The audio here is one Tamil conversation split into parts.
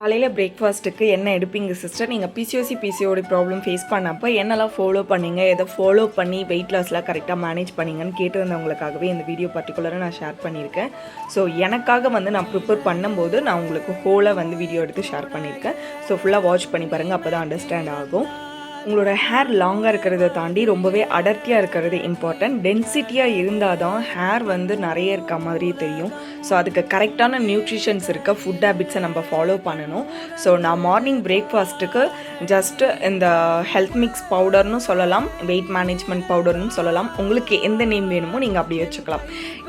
காலையில் பிரேக்ஃபாஸ்ட்டுக்கு என்ன எடுப்பீங்க சிஸ்டர்? நீங்கள் பிசிஓடி ப்ராப்ளம் ஃபேஸ் பண்ணப்போ என்னெல்லாம் ஃபாலோ பண்ணீங்க? எதை ஃபாலோ பண்ணி வெயிட் லாஸ்லாம் கரெக்டாக மேனேஜ் பண்ணீங்கன்னு கேட்டிருந்தவங்களுக்காகவே இந்த வீடியோ பர்டிகுலராக நான் ஷேர் பண்ணியிருக்கேன். ஸோ எனக்காக நான் ப்ரிப்பேர் பண்ணும்போது நான் உங்களுக்கு ஹோலாக வீடியோ எடுத்து ஷேர் பண்ணியிருக்கேன். ஸோ ஃபுல்லாக வாட்ச் பண்ணி பாருங்கள், அப்போ தான் அண்டர்ஸ்டாண்ட் ஆகும். உங்களோட ஹேர் லாங்காக இருக்கிறத தாண்டி ரொம்பவே அடர்த்தியாக இருக்கிறது இம்பார்ட்டன்ட். டென்சிட்டியாக இருந்தால் தான் ஹேர் நிறைய இருக்க மாதிரி தெரியும். ஸோ அதுக்கு கரெக்டான நியூட்ரிஷன்ஸ் இருக்க ஃபுட் ஹேபிட்ஸை நம்ம ஃபாலோ பண்ணணும். ஸோ நான் மார்னிங் பிரேக்ஃபாஸ்ட்டுக்கு ஜஸ்ட்டு இந்த ஹெல்த் மிக்ஸ் பவுடர்னு சொல்லலாம், வெயிட் மேனேஜ்மெண்ட் பவுடர்னு சொல்லலாம். உங்களுக்கு எந்த நேம் வேணுமோ நீங்கள் அப்படி வச்சுக்கலாம்.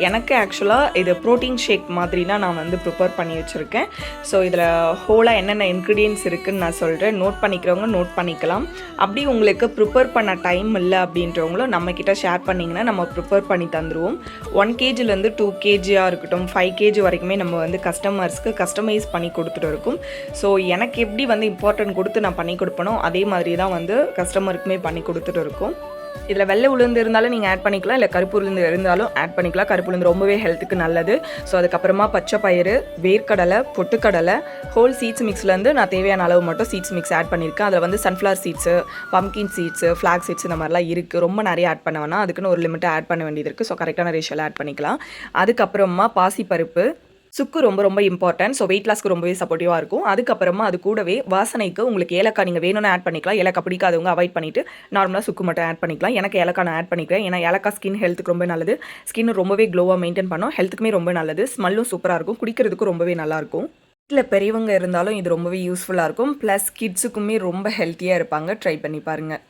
எனக்கு ஆக்சுவலாக இது ப்ரோட்டீன் ஷேக் மாதிரினா நான் ப்ரிப்பேர் பண்ணி வச்சுருக்கேன். ஸோ இதில் ஹோலாக என்னென்ன இன்க்ரீடியன்ஸ் இருக்குதுன்னு நான் சொல்கிறேன். நோட் பண்ணிக்கிறவங்க நோட் பண்ணிக்கலாம். அப்படி உங்களுக்கு ப்ரிப்பேர் பண்ண டைம் இல்லை அப்படின்றவங்களும் நம்மக்கிட்ட ஷேர் பண்ணிங்கன்னா நம்ம ப்ரிப்பேர் பண்ணி தந்துடுவோம். 1 kgலேருந்து 2 kgயாக இருக்கட்டும், 5 kg வரைக்குமே நம்ம கஸ்டமர்ஸ்க்கு கஸ்டமைஸ் பண்ணி கொடுத்துட்டு இருக்கோம். ஸோ எனக்கு எப்படி இம்பார்ட்டன்ட் கொடுத்து நான் பண்ணி கொடுப்பனோ அதே மாதிரி தான் கஸ்டமருக்குமே பண்ணி கொடுத்துட்டு இருக்கோம். இதில் வெள்ளை உளுந்து இருந்தாலும் நீங்கள் ஆட் பண்ணிக்கலாம், இல்லை கருப்பு உளுந்து இருந்தாலும் ஆட் பண்ணிக்கலாம். கருப்பு உளுந்து ரொம்பவே ஹெல்த்துக்கு நல்லது. ஸோ அதுக்கப்புறமா பச்சை பயிறு, வேர்க்கடலை, பொட்டுக்கடலை, ஹோல் சீட்ஸ் மிக்ஸ்லேருந்து நான் தேவையான அளவு மட்டும் சீட்ஸ் மிக்ஸ் ஆட் பண்ணியிருக்கேன். அதில் sunflower seeds, pumpkin seeds, flax seeds இந்த மாதிரிலாம் இருக்குது. ரொம்ப நிறைய ஆட் பண்ண வேணாம், அதுக்குன்னு ஒரு லிமிட்டாக ஆட் பண்ண வேண்டியது இருக்குது. ஸோ கரெக்டான ரேஷியோவில் ஆட் பண்ணிக்கலாம். அதுக்கப்புறமா பாசிப்பருப்பு, சுக்கு ரொம்ப இம்பார்ட்டன்ட். ஸோ வெயிட் லாஸ்க்கு ரொம்பவே சப்போர்ட்டிவாக இருக்கும். அதுக்கப்புறமா அது கூடவே வாசனைக்கு உங்களுக்கு ஏலக்காய் நீங்கள் வேணும்னு ஆட் பண்ணிக்கலாம். ஏலக்காய் பிடிக்காதவங்க அவாய்ட் பண்ணிவிட்டு நார்மலாக சுக்கு மட்டும் ஆட் பண்ணிக்கலாம். எனக்கு ஏலக்காய் நான் ஆட் பண்ணிக்கிறேன். ஏன்னா ஏலக்காய் ஸ்கின் ஹெல்த்துக்கு ரொம்ப நல்லது. ஸ்கின் ரொம்பவே க்ளோவாக மெயின்டைன் பண்ணோம். ஹெல்த்துக்குமே ரொம்ப நல்லது. ஸ்மெல்லும் சூப்பராக இருக்கும், குடிக்கிறதுக்கும் ரொம்பவே நல்லாயிருக்கும். வீட்டில் பெரியவங்க இருந்தாலும் இது ரொம்பவே யூஸ்ஃபுல்லாக இருக்கும். ப்ளஸ் கிட்ஸுக்குமே ரொம்ப ஹெல்த்தியாக இருப்பாங்க. ட்ரை பண்ணி பாருங்கள்.